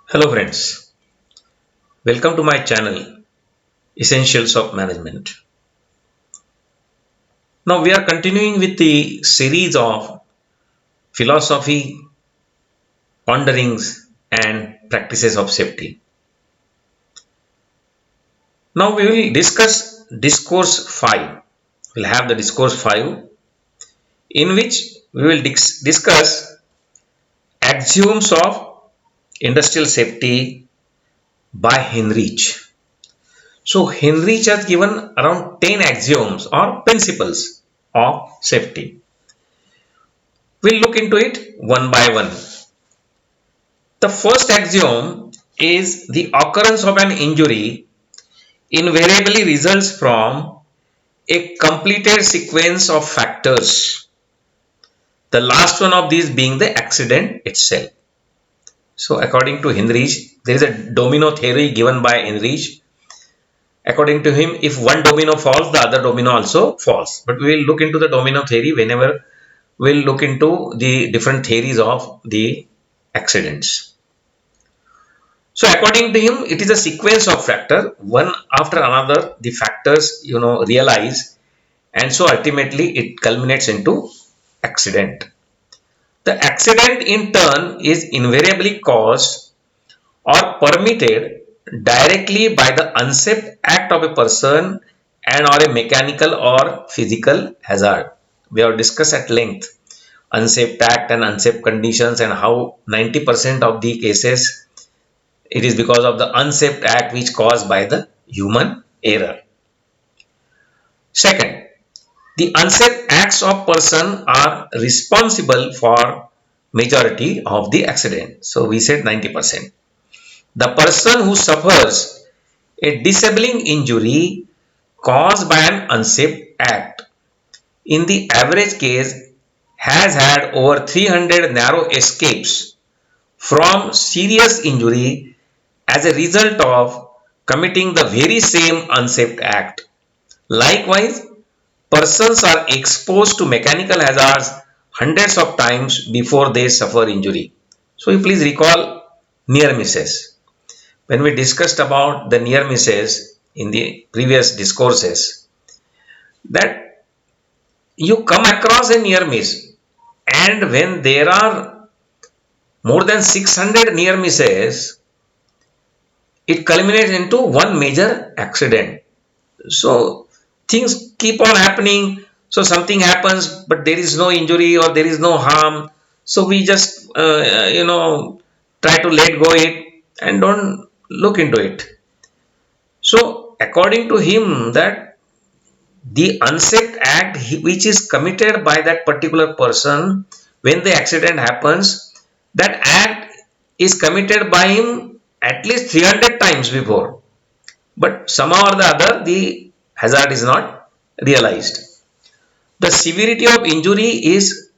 Hello friends, welcome to my channel Essentials of Management. Now we are continuing with the series of philosophy, ponderings and practices of safety. Now we will discuss discourse 5. We'll have the discourse 5 in which we will discuss axioms of industrial safety by Heinrich. So Heinrich has given around 10 axioms or principles of safety. We'll look into it one by one. The first axiom is the occurrence of an injury invariably results from a completed sequence of factors. The last one of these being the accident itself. So according to Heinrich, there is a domino theory given by Heinrich. According to him, if one domino falls, the other domino also falls. But we will look into the domino theory whenever we will look into the different theories of the accidents. So according to him, it is a sequence of factors, one after another, the factors, realize, and so ultimately it culminates into accident. The accident in turn is invariably caused or permitted directly by the unsafe act of a person and or a mechanical or physical hazard. We have discussed at length unsafe act and unsafe conditions and how 90% of the cases it is because of the unsafe act which caused by the human error. Second, the unsafe acts of person are responsible for majority of the accident. So we said 90%. The person who suffers a disabling injury caused by an unsafe act in the average case has had over 300 narrow escapes from serious injury as a result of committing the very same unsafe act. Likewise, persons are exposed to mechanical hazards hundreds of times before they suffer injury. So you please recall near misses. When we discussed about the near misses in the previous discourses, that you come across a near miss, and when there are more than 600 near misses, it culminates into one major accident. So things keep on happening. So something happens, but there is no injury or there is no harm. So we just try to let go it and don't look into it. So according to him, that the unsafe act which is committed by that particular person when the accident happens, that act is committed by him at least 300 times before, but somehow or the other the hazard is not realized. The severity of injury is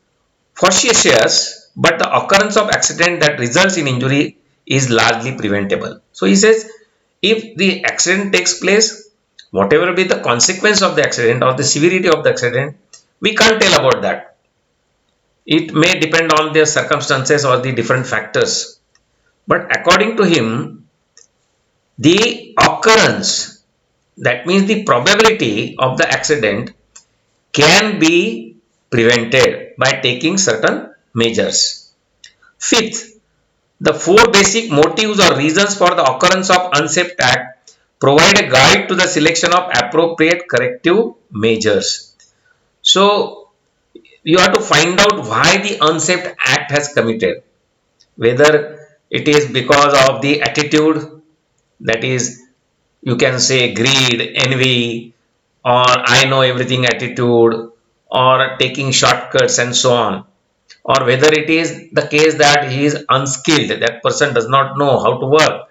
fortuitous, but the occurrence of accident that results in injury is largely preventable. So he says, if the accident takes place, whatever be the consequence of the accident or the severity of the accident, we can't tell about that. It may depend on the circumstances or the different factors. But according to him, the occurrence, that means the probability of the accident, can be prevented by taking certain measures. Fifth, the four basic motives or reasons for the occurrence of unsafe act provide a guide to the selection of appropriate corrective measures. So you have to find out why the unsafe act has committed, whether it is because of the attitude, that is, you can say greed, envy, or I know everything attitude, or taking shortcuts and so on, or whether it is the case that he is unskilled, that person does not know how to work,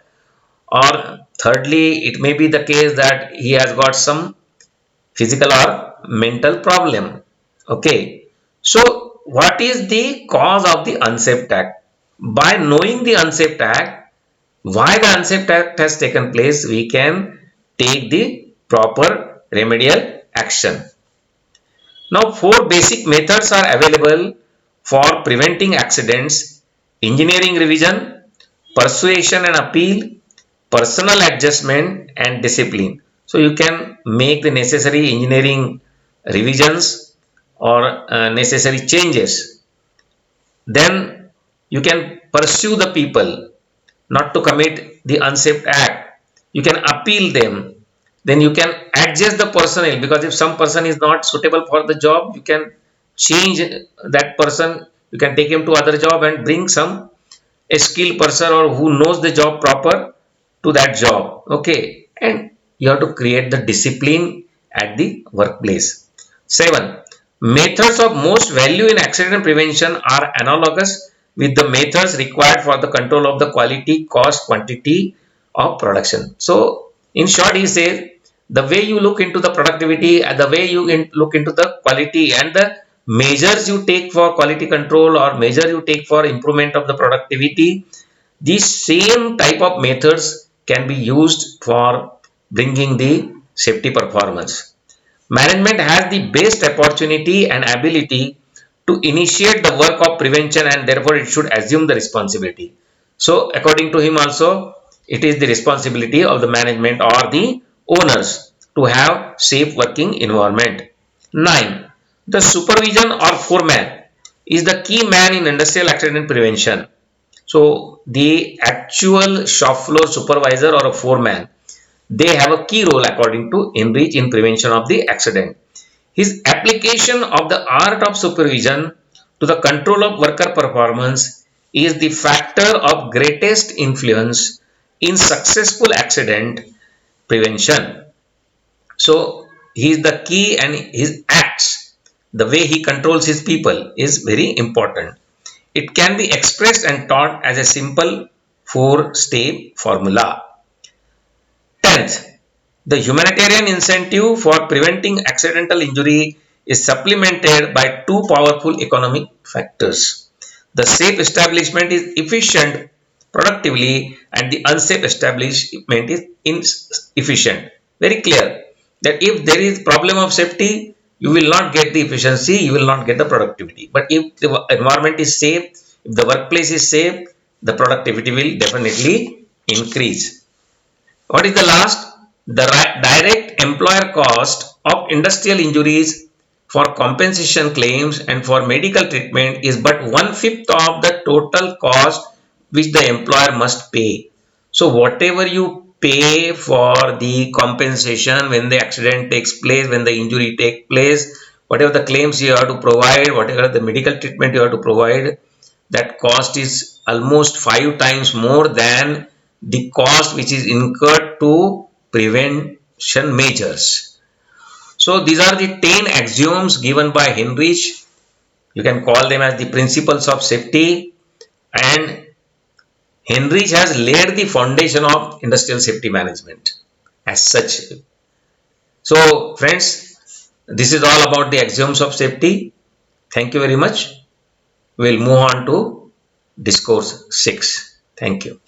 or thirdly, it may be the case that he has got some physical or mental problem. Okay, so what is the cause of the unsafe act? By knowing the unsafe act, why the unsafe act has taken place, we can take the proper remedial action. Now, four basic methods are available for preventing accidents: engineering revision, persuasion and appeal, personal adjustment and discipline. So you can make the necessary engineering revisions or necessary changes. Then you can pursue the people not to commit the unsafe act. You can appeal them. Then you can adjust the personnel, because if some person is not suitable for the job, you can change that person. You can take him to other job and bring some a skilled person or who knows the job proper to that job. Okay, and you have to create the discipline at the workplace. 7. Methods of most value in accident prevention are analogous with the methods required for the control of the quality, cost, quantity of production. So in short, he says the way you look into the productivity and the way you look into the quality and the measures you take for quality control or measure you take for improvement of the productivity, these same type of methods can be used for bringing the safety performance. Management has the best opportunity and ability to initiate the work of prevention, and therefore it should assume the responsibility. So according to him also, it is the responsibility of the management or the owners to have safe working environment. 9. The supervision or foreman is the key man in industrial accident prevention. So the actual shop floor supervisor or a foreman, they have a key role according to Heinrich in prevention of the accident. His application of the art of supervision to the control of worker performance is the factor of greatest influence in successful accident prevention. So he is the key, and his acts, the way he controls his people, is very important. It can be expressed and taught as a simple 4-step formula. 10th, the humanitarian incentive for preventing accidental injury is supplemented by two powerful economic factors. The safe establishment is efficient productively, and the unsafe establishment is inefficient. Very clear that if there is problem of safety, you will not get the efficiency, you will not get the productivity. But if the environment is safe, if the workplace is safe, the productivity will definitely increase. What is the last? The direct employer cost of industrial injuries for compensation claims and for medical treatment is but 1/5 of the total cost which the employer must pay. So whatever you pay for the compensation when the accident takes place, when the injury takes place, whatever the claims you have to provide, whatever the medical treatment you have to provide, that cost is almost 5 times more than the cost which is incurred to prevention measures. So these are the 10 axioms given by Heinrich. You can call them as the principles of safety, and Heinrich has laid the foundation of industrial safety management as such. So friends, this is all about the axioms of safety. Thank you very much. We'll move on to discourse 6. Thank you.